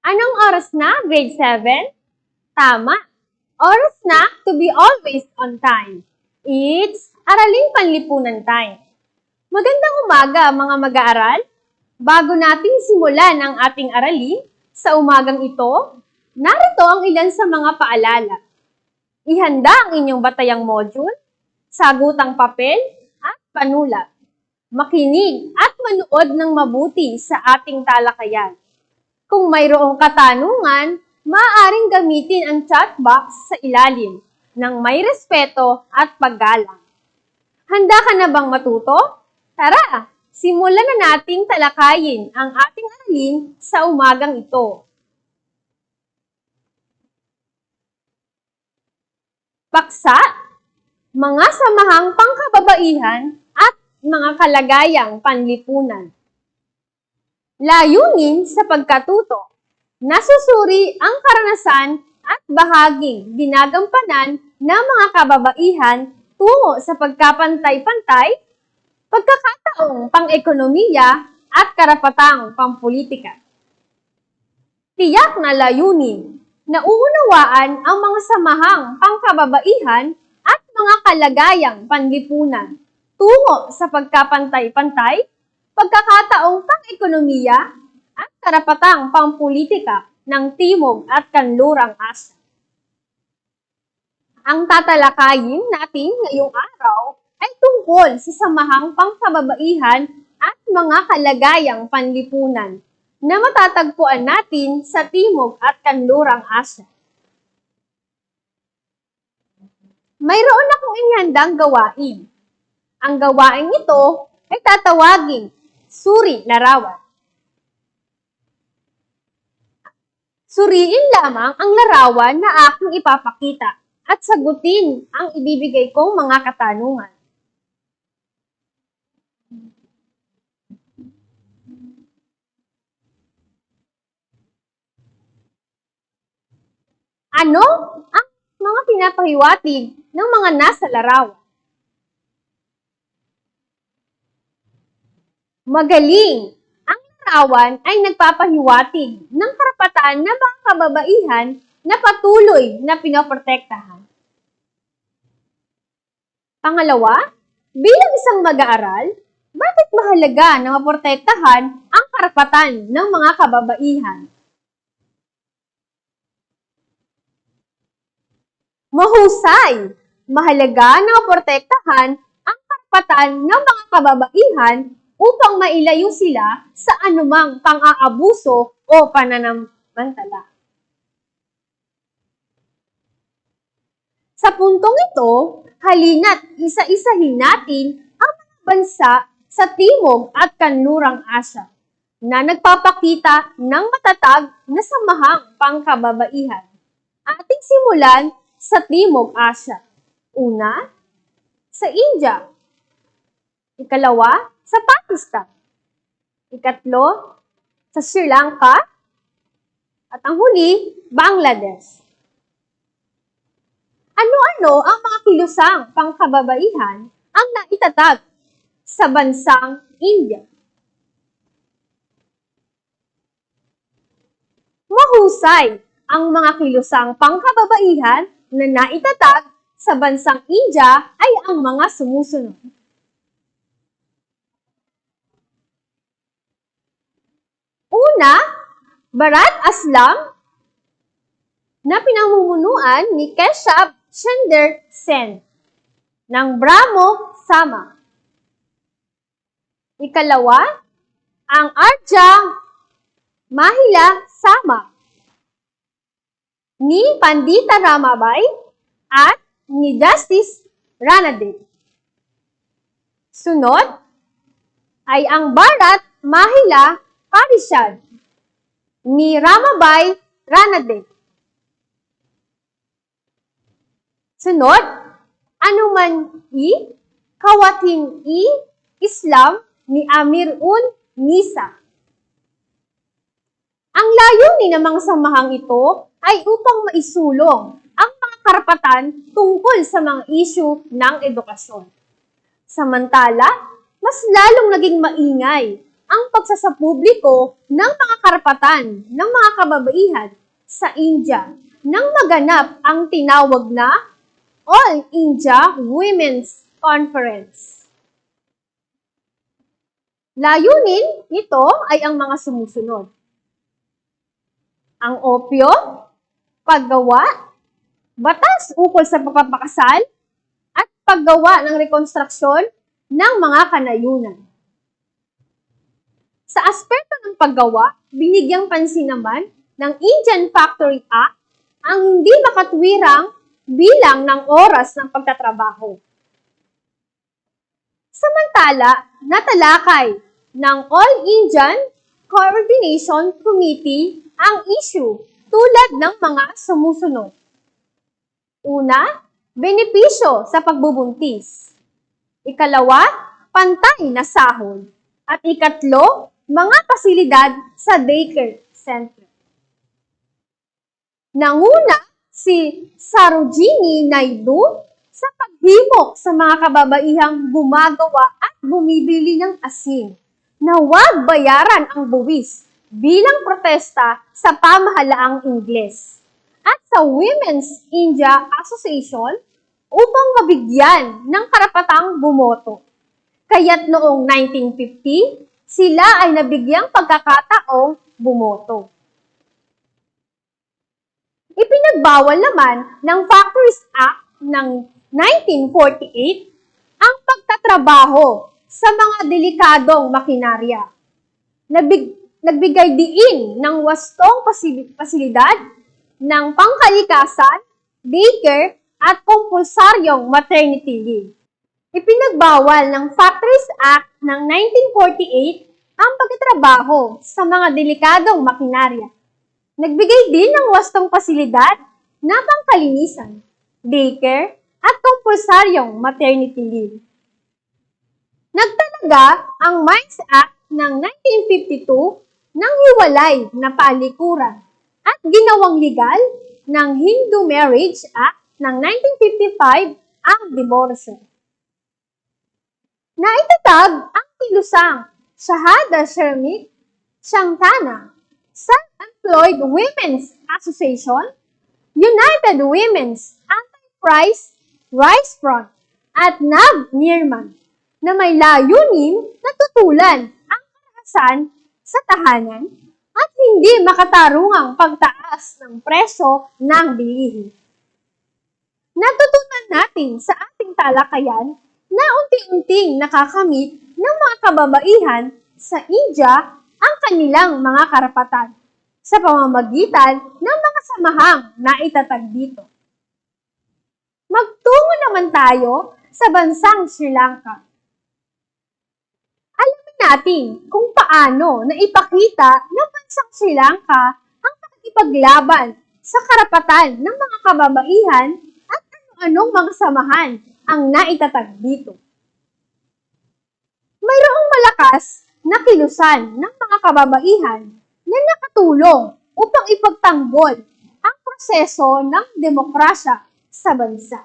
Anong oras na? Grade 7? Tama. Oras na to be always on time. It's Araling Panlipunan time. Magandang umaga mga mag-aaral. Bago natin simulan ang ating aralin, sa umagang ito, narito ang ilan sa mga paalala. Ihanda ang inyong batayang module, sagutang papel at panulat. Makinig at manood ng mabuti sa ating talakayan. Kung mayroong katanungan, maaaring gamitin ang chat box sa ilalim ng may respeto at paggalang. Handa ka na bang matuto? Tara, simulan na nating talakayin ang ating aralin sa umagang ito. Paksa, mga samahang pangkababaihan at mga kalagayang panlipunan. Layunin sa pagkatuto, nasusuri ang karanasan at bahaging ginagampanan ng mga kababaihan tungo sa pagkapantay-pantay, pagkakataong pang-ekonomiya at karapatang pampolitika. Tiyak na layunin na uunawaan ang mga samahang pangkababaihan at mga kalagayang panlipunan tungo sa pagkapantay-pantay, pagkakataong pang-ekonomiya at karapatang pampolitika ng Timog at Kanlurang Asya. Ang tatalakayin natin ngayong araw ay tungkol sa samahang pangkababaihan at mga kalagayang panlipunan na matatagpuan natin sa Timog at Kanlurang Asya. Mayroon akong inihandang gawain. Ang gawain ito ay tatawaging suri larawan. Suriin lamang ang larawan na aking ipapakita at sagutin ang ibibigay kong mga katanungan. Ano ang mga pinapahiwatig ng mga nasa larawan? Magaling! Ang larawan ay nagpapahiwatig ng karapatan ng mga kababaihan na patuloy na pinoprotektahan. Pangalawa, bilang isang mag-aaral, bakit mahalaga na maprotektahan ang karapatan ng mga kababaihan? Mahusay! Mahalaga na maprotektahan ang karapatan ng mga kababaihan upang mailayo sila sa anumang pang-aabuso o pananamantala. Sa puntong ito, halina't isa-isahin natin ang mga bansa sa Timog at Kanlurang Asya na nagpapakita ng matatag na samahang pangkababaihan. Ating simulan sa Timog Asya. Una, sa India. Ikalawa, sa Pakistan. Ikatlo, sa Sri Lanka. At ang huli, Bangladesh. Ano-ano ang mga kilusang pangkababaihan ang naitatag sa bansang India? Mahusay ang mga kilusang pangkababaihan na naitatag sa bansang India ay ang mga sumusunod. Una, Bharat Aslam na pinamumunuan ni Keshav Chandra Sen ng Brahmo Sama. Ikalawa, ang Arja Mahila Sama ni Pandita Ramabai at ni Justice Ranade. Sunod ay ang Bharat Mahila Parishad ni Ramabai Ranade. Sunod, Anuman-i Kawatin-i Islam ni Amir-un-Nisa. Ang layunin ng mga samahang ito ay upang maisulong ang mga karapatan tungkol sa mga isyu ng edukasyon. Samantala, mas lalong naging maingay ang pagsasapubliko ng mga karapatan ng mga kababaihan sa India nang maganap ang tinawag na All India Women's Conference. Layunin nito ay ang mga sumusunod. Ang opyo, paggawa, batas ukol sa pagpapakasal, at paggawa ng rekonstruksyon ng mga kanayunan. Sa aspeto ng paggawa, binigyang pansin naman ng Indian Factory Act ang hindi makatwirang bilang ng oras ng pagtatrabaho. Samantala, natalakay ng All Indian Coordination Committee ang issue tulad ng mga sumusunod. Una, benepisyo sa pagbubuntis. Ikalawa, pantay na sahod. At ikatlo, mga pasilidad sa daycare center. Nanguna si Sarojini Naidu sa paghimok sa mga kababaihang gumagawa at bumibili ng asin na huwag bayaran ang buwis bilang protesta sa pamahalaang Ingles at sa Women's India Association upang mabigyan ng karapatang bumoto. Kaya't noong 1950, sila ay nabigyang pagkakataong bumoto. Ipinagbawal naman ng Factories Act ng 1948 ang pagtatrabaho sa mga delikadong makinarya. Nagbigay diin ng wastong pasilidad ng pangkalikasan, daycare, at kompulsaryong maternity leave. Ipinagbawal ng Factories Act ng 1948 ang pagtatrabaho sa mga delikadong makinarya. Nagbigay din ng wastong pasilidad na pangkalinisan, daycare, at kompulsaryong maternity leave. Nagtalaga ang Mines Act ng 1952 ng hiwalay na palikuran at ginawang legal ng Hindu Marriage Act ng 1955 ang diborsyo. Naitatag ang kilusang Shahada Sharmik Shantana, Self-Employed Women's Association, United Women's Anti-Price Rice Front, at NAB Nirman na may layunin na tutulan ang karahasan sa tahanan at hindi makatarungang pagtaas ng presyo ng bilihin. Natutunan natin sa ating talakayan na unti-unting nakakamit ng mga kababaihan sa India ang kanilang mga karapatan sa pamamagitan ng mga samahang naitatag dito. Magtungo naman tayo sa bansang Sri Lanka. Alamin natin kung paano naipakita ng bansang Sri Lanka ang pakikipaglaban sa karapatan ng mga kababaihan at ano-anong mga samahan ang naitatag dito. Mayroong malakas na kilusan ng mga kababaihan na nakatulong upang ipagtanggol ang proseso ng demokrasya sa bansa.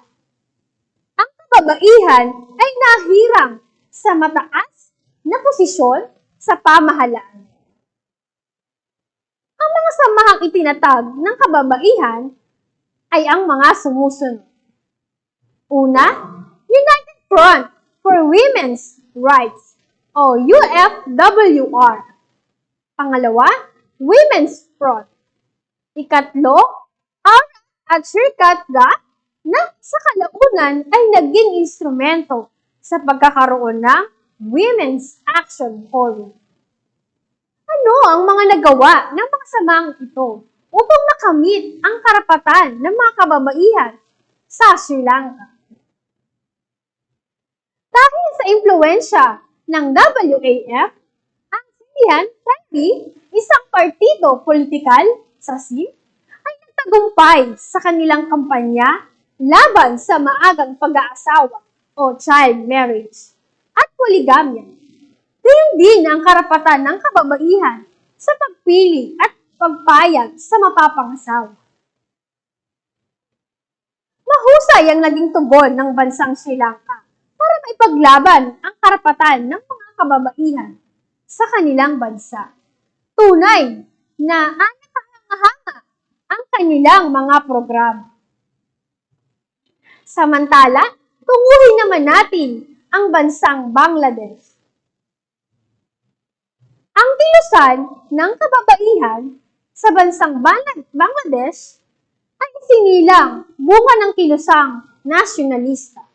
Ang kababaihan ay nahirang sa mataas na posisyon sa pamahalaan. Ang mga samahang itinatag ng kababaihan ay ang mga sumusunod. Una, United Front for Women's Rights o UFWR. Pangalawa, Women's Front. Ikatlo, Aura at Shirkat Ghat na sa kalaunan ay naging instrumento sa pagkakaroon ng Women's Action Forum. Ano ang mga nagawa ng mga samang ito upang makamit ang karapatan ng mga kababaihan sa Sri Lanka? Dahil sa impluwensya ng WAF, ang Sindhian Party, isang partido politikal sa SIM, ay nagtagumpay sa kanilang kampanya laban sa maagang pag-aasawa o child marriage at poligamya. Gayon din ang karapatan ng kababaihan sa pagpili at pagpayag sa mapapangasawa. Mahusay ang naging tugon ng bansang Sri Lanka para maipaglaban ang karapatan ng mga kababaihan sa kanilang bansa. Tunay na nakahanga ang kanilang mga programa. Samantala, tunguhin naman natin ang bansang Bangladesh. Ang kilusan ng kababaihan sa bansang Bangladesh ay isinilang bunga ng kilusang nasyonalista.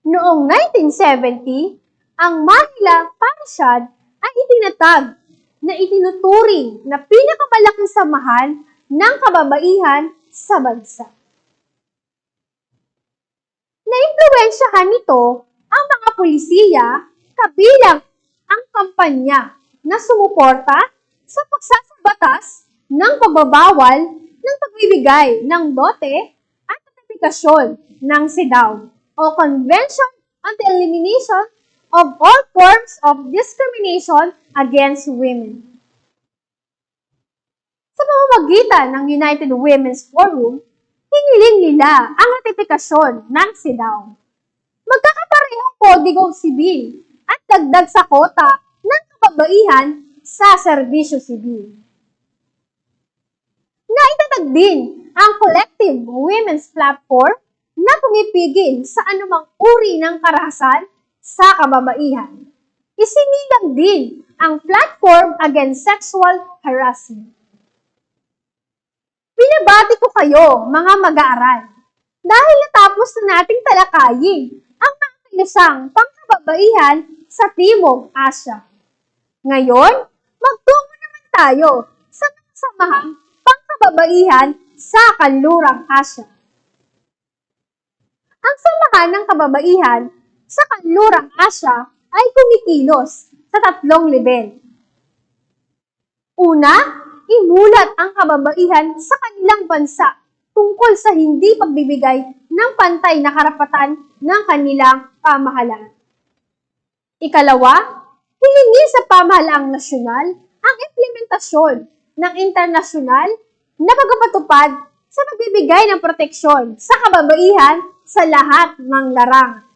Noong 1970, ang Mahila Parishad ay itinatag na itinuturing na pinakamalaking samahan ng kababaihan sa bansa. Naimpluwensyahan nito ang mga pulisiya kabilang ang kampanya na sumuporta sa pagsasabatas ng pagbabawal ng pagbibigay ng dote at ratifikasyon ng CEDAW o Convention on the Elimination of All Forms of Discrimination Against Women. Sa pamamagitan ng United Women's Forum, hiniling nila ang ratifikasyon ng CEDAW. Magkakaparehong Kodigong Sibil at dagdag sa kota ng kababaihan sa serbisyo sibil. Naitatag din ang Collective Women's Platform na pumipigil sa anumang uri ng karahasan sa kababaihan. Isinilang din ang Platform Against Sexual Harassment. Binabati ko kayo, mga mag-aaral, dahil natapos na nating talakayin ang mga kilusang pangkababaihan sa Timog Asya. Ngayon, magtungo naman tayo sa mga samahang pangkababaihan sa Kanlurang Asya. Ang samahan ng kababaihan sa Kanlurang Asya ay kumikilos sa 3 level. Una, imulat ang kababaihan sa kanilang bansa tungkol sa hindi pagbibigay ng pantay na karapatan ng kanilang pamahalaan. Ikalawa, hilingi sa pamahalaang nasyonal ang implementasyon ng internasyonal na pagpapatupad sa pagbibigay ng proteksyon sa kababaihan sa lahat ng larangan.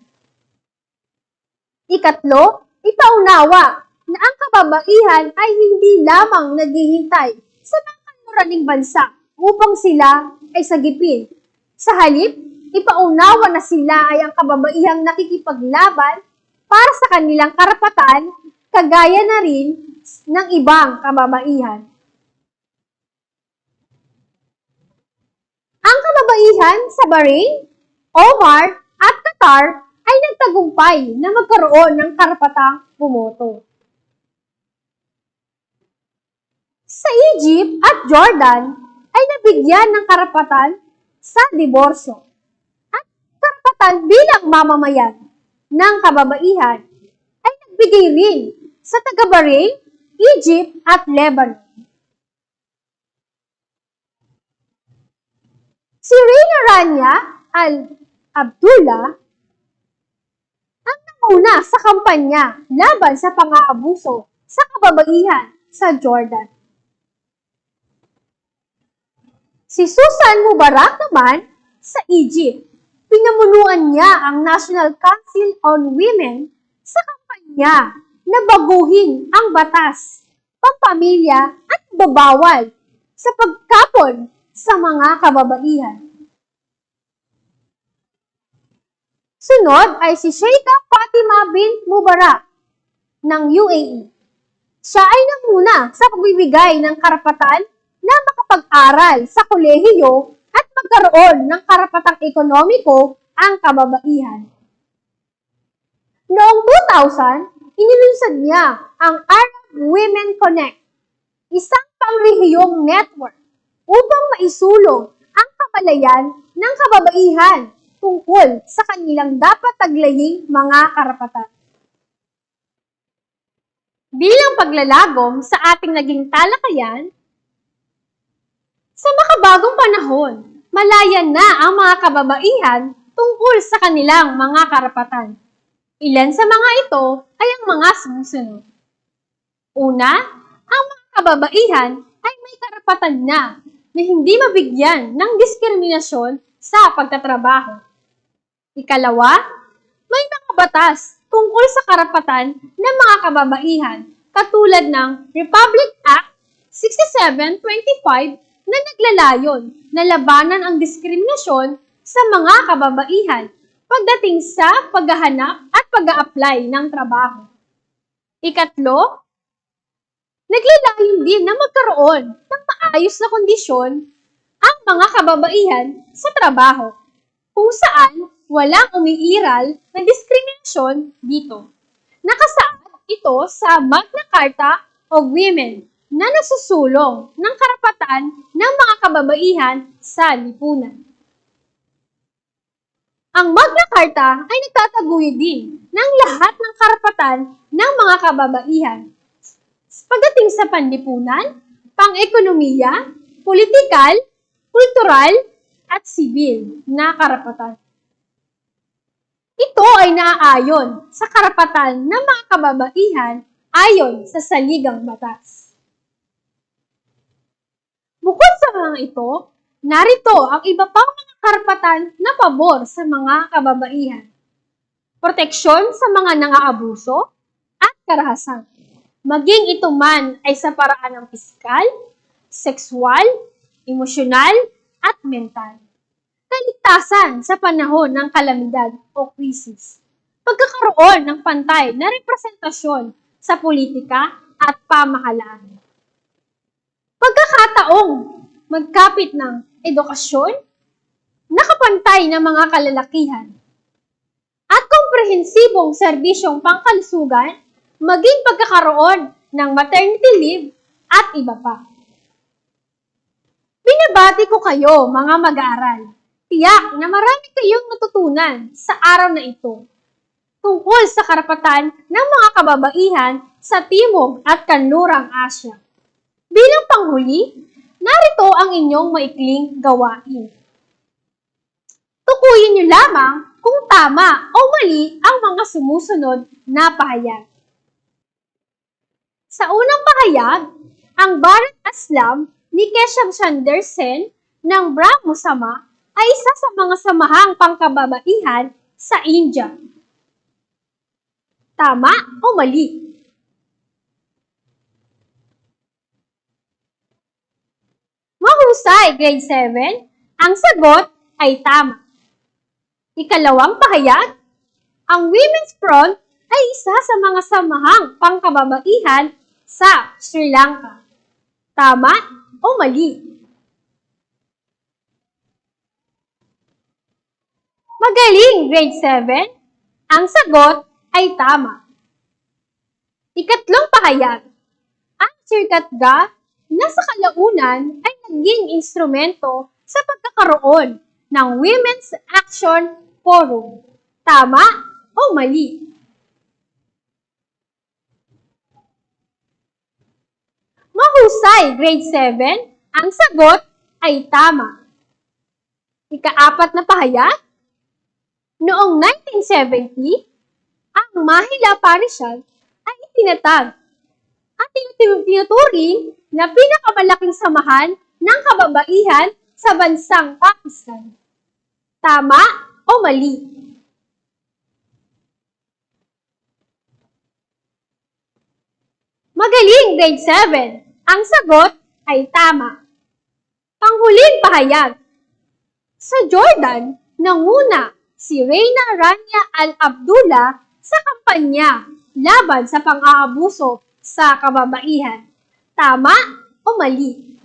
Ikatlo, ipaunawa na ang kababaihan ay hindi lamang naghihintay sa mga kanluraning bansa upang sila ay sagipin. Sa halip, ipaunawa na sila ay ang kababaihang nakikipaglaban para sa kanilang karapatan, kagaya na rin ng ibang kababaihan. Ang kababaihan sa Bahrain, Oman at Qatar ay nagtagumpay na magkaroon ng karapatang bumoto. Sa Egypt at Jordan ay nabigyan ng karapatan sa diborsyo at karapatan bilang mamamayan ng kababaihan ay nagbigay rin sa taga-Bahrain, Egypt at Lebanon. Si Reyna Rania Al-Abdullah ang nanguna sa kampanya laban sa pang-aabuso sa kababaihan sa Jordan. Si Susan Mubarak naman sa Egypt, pinamunuan niya ang National Council on Women sa kampanya na baguhin ang batas, pampamilya at babawal sa pagkapon sa mga kababaihan. Sunod ay si Sheikha Fatima bint Mubarak ng UAE. Siya ay nanguna sa pagbibigay ng karapatan na makapag-aral sa kolehiyo at magkaroon ng karapatang ekonomiko ang kababaihan. Noong 2000, inilunsad niya ang Arab Women Connect, isang pangrehiyong network upang maisulong ang kamalayan ng kababaihan tungkol sa kanilang dapat taglaying mga karapatan. Bilang paglalagom sa ating naging talakayan, sa makabagong panahon, malaya na ang mga kababaihan tungkol sa kanilang mga karapatan. Ilan sa mga ito ay ang mga sumusunod. Una, ang mga kababaihan ay may karapatan na hindi mabigyan ng diskriminasyon sa pagtatrabaho. Ikalawa, may mga batas tungkol sa karapatan ng mga kababaihan katulad ng Republic Act 6725 na naglalayon na labanan ang diskriminasyon sa mga kababaihan pagdating sa paghahanap at pag-a-apply ng trabaho. Ikatlo, naglalayon din na magkaroon ng maayos na kondisyon ang mga kababaihan sa trabaho, kung saan walang umiiral na diskriminasyon dito. Nakasaad ito sa Magna Carta of Women na nasusulong ng karapatan ng mga kababaihan sa lipunan. Ang Magna Carta ay nagtataguyod din ng lahat ng karapatan ng mga kababaihan pagdating sa panlipunan, pang-ekonomiya, politikal, kultural, at sibil na karapatan. Ito ay naaayon sa karapatan ng mga kababaihan ayon sa saligang batas. Bukod sa mga ito, narito ang iba pang mga karapatan na pabor sa mga kababaihan. Proteksyon sa mga nang-aabuso at karahasan. Maging ito man ay sa paraan ng piskal, sexual, emosyonal, at mental. Kaligtasan sa panahon ng kalamidad o krisis. Pagkakaroon ng pantay na representasyon sa politika at pamahalaan. Pagkakataong magkapit ng edukasyon, nakapantay na mga kalalakihan, at komprehensibong serbisyong pangkalusugan, maging pagkakaroon ng maternity leave at iba pa. Binabati ko kayo, mga mag-aaral. Tiyak na marami kayong natutunan sa araw na ito tungkol sa karapatan ng mga kababaihan sa Timog at Kanlurang Asya. Bilang panghuli, narito ang inyong maikling gawain. Tukuyin niyo lamang kung tama o mali ang mga sumusunod na pahayag. Sa unang pahayag, ang Bharat Aslam ni Keshav Chandra Sen ng Brahmo Sama ay isa sa mga samahang pangkababaihan sa India. Tama o mali? Mahusay, grade 7. Ang sagot ay tama. Ikalawang pahayag, ang Women's Front ay isa sa mga samahang pangkababaihan sa Sri Lanka. Tama o mali? Magaling, grade 7. Ang sagot ay tama. Ikatlong pahayag, ang Sirkatga na sa kalaunan ay naging instrumento sa pagkakaroon ng Women's Action Forum. Tama o mali? Mahusay, grade 7. Ang sagot ay tama. Ikaapat na pahayag, noong 1970, ang Mahila Parishad ay itinatag at tinuturing na pinakamalaking samahan ng kababaihan sa bansang Pakistan. Tama o mali? Magaling, grade 7. Ang sagot ay tama. Panghuling pahayag. Sa Jordan, nanguna si Reyna Rania Al-Abdullah sa kampanya laban sa pang-aabuso sa kababaihan. Tama o mali?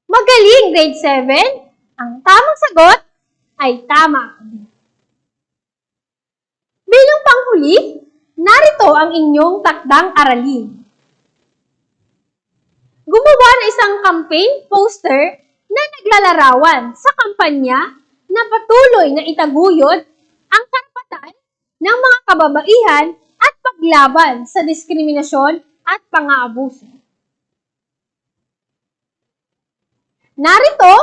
Magaling, grade 7. Ang tamang sagot ay tama. Bilang panghuli, narito ang inyong takdang aralin. Gumawa ng isang campaign poster na naglalarawan sa kampanya na patuloy na itaguyod ang karapatan ng mga kababaihan at paglaban sa diskriminasyon at pang-aabuso. Narito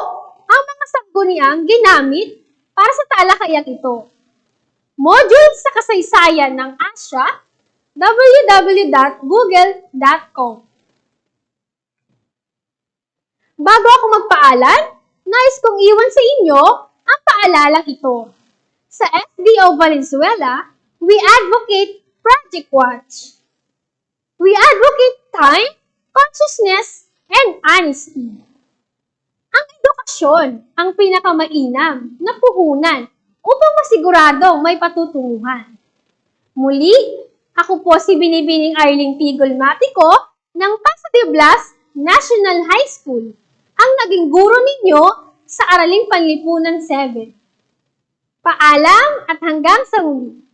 ang mga sangguniang ginamit para sa talakayang ito. Module sa kasaysayan ng Asya, www.google.com. Bago ako magpaalam, nais kong iwan sa inyo ang paalalang ito. Sa SDO Valenzuela, we advocate Project Watch. We advocate time, consciousness, and honesty. Ang edukasyon ang pinakamainam na puhunan upang masiguradong may patutunguhan. Muli, ako po si Binibining Arling Tigol Matico ng Paso de Blas National High School, ang naging guro ninyo sa Araling Panlipunan 7. Paalam at hanggang sa muli!